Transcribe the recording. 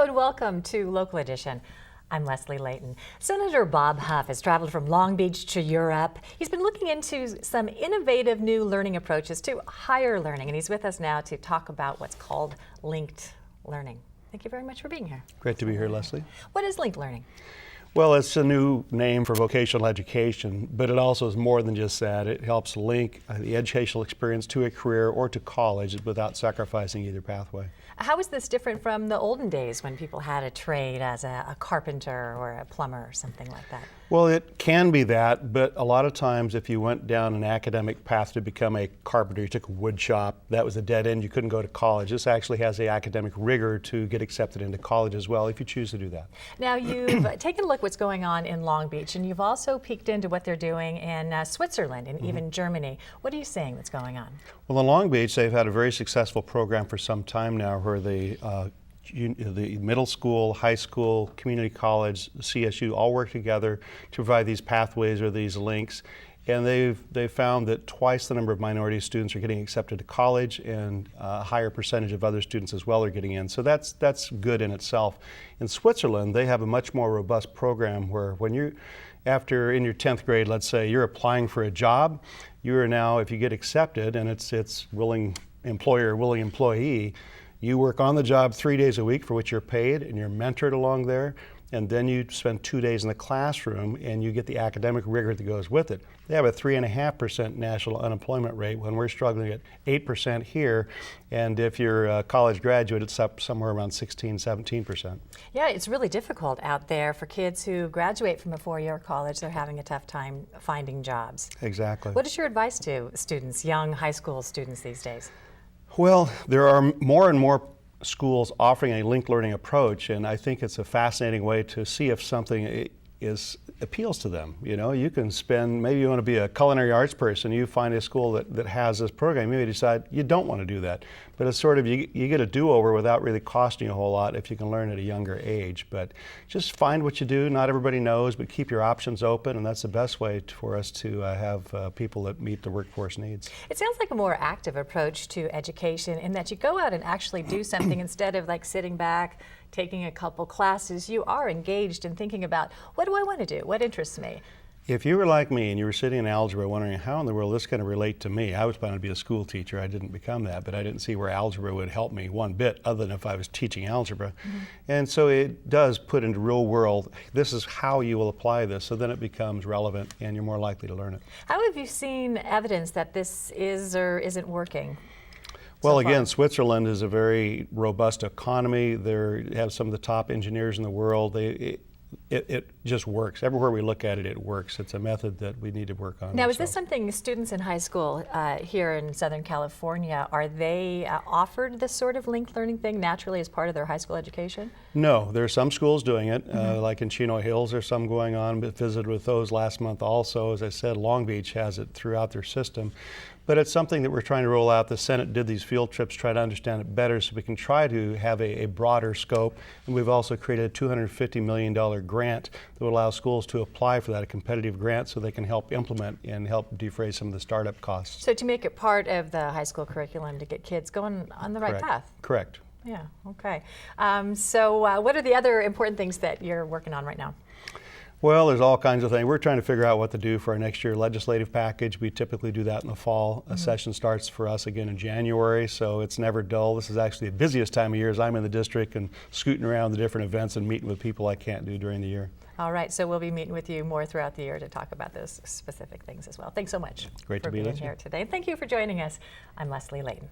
Hello and welcome to Local Edition. I'm Leslie Leyton. Senator Bob Huff has traveled from Long Beach to Europe. He's been looking into some innovative new learning approaches to higher learning, and he's with us now to talk about what's called linked learning. Thank you very much for being here. Great to be here, Leslie. What is linked learning? Well, it's a new name for vocational education, but it also is more than just that. It helps link the educational experience to a career or to college without sacrificing either pathway. How is this different from the olden days when people had a trade as a carpenter or a plumber or something like that? Well, it can be that, but a lot of times if you went down an academic path to become a carpenter, you took a wood shop, that was a dead end, you couldn't go to college. This actually has the academic rigor to get accepted into college as well if you choose to do that. Now you've taken a look what's going on in Long Beach, and you've also peeked into what they're doing in Switzerland and even Germany. What are you saying that's going on? Well, in Long Beach, they've had a very successful program for some time now where the middle school, high school, community college, CSU all work together to provide these pathways or these links. And they've found that twice the number of minority students are getting accepted to college, and a higher percentage of other students as well are getting in. So that's good in itself. In Switzerland, they have a much more robust program where when in your 10th grade, let's say, you're applying for a job, you are now, if you get accepted, and it's willing employer, willing employee, you work on the job 3 days a week for which you're paid, and you're mentored along there, and then you spend 2 days in the classroom and you get the academic rigor that goes with it. They have a 3.5% national unemployment rate when we're struggling at 8% here, and if you're a college graduate, it's up somewhere around 16, 17%. Yeah, it's really difficult out there for kids who graduate from a four-year college. They're having a tough time finding jobs. Exactly. What is your advice to students, young high school students these days? Well, there are more and more schools offering a linked learning approach, and I think it's a fascinating way to see if something appeals to them. You know, you can maybe you want to be a culinary arts person, you find a school that has this program, you may decide you don't want to do that. But it's sort of, you get a do-over without really costing you a whole lot if you can learn at a younger age. But just find what you do. Not everybody knows, but keep your options open, and that's the best way for us to have people that meet the workforce needs. It sounds like a more active approach to education in that you go out and actually do something instead of like sitting back, taking a couple classes. You are engaged in thinking about, what do I want to do? What interests me? If you were like me and you were sitting in algebra wondering how in the world this is going to relate to me, I was planning to be a school teacher. I didn't become that, but I didn't see where algebra would help me one bit other than if I was teaching algebra. And so it does put into real world, this is how you will apply this, so then it becomes relevant and you're more likely to learn it. How have you seen evidence that this is or isn't working? Well, again, Switzerland is a very robust economy. They have some of the top engineers in the world. It just works. Everywhere we look at it, it works. It's a method that we need to work on. Now, is this something students in high school here in Southern California, are they offered this sort of linked learning thing naturally as part of their high school education? No, there are some schools doing it, like in Chino Hills, there's some going on, but visited with those last month also. As I said, Long Beach has it throughout their system. But it's something that we're trying to roll out. The Senate did these field trips, try to understand it better so we can try to have a broader scope. And we've also created a $250 million grant that will allow schools to apply for that, a competitive grant, so they can help implement and help defray some of the startup costs. So to make it part of the high school curriculum to get kids going on the right path? Correct. Yeah, okay. So what are the other important things that you're working on right now? Well, there's all kinds of things. We're trying to figure out what to do for our next year legislative package. We typically do that in the fall. A session starts for us again in January, so it's never dull. This is actually the busiest time of year as I'm in the district and scooting around the different events and meeting with people I can't do during the year. All right, so we'll be meeting with you more throughout the year to talk about those specific things as well. Thanks so much for being here today. Thank you for joining us. I'm Leslie Leyton.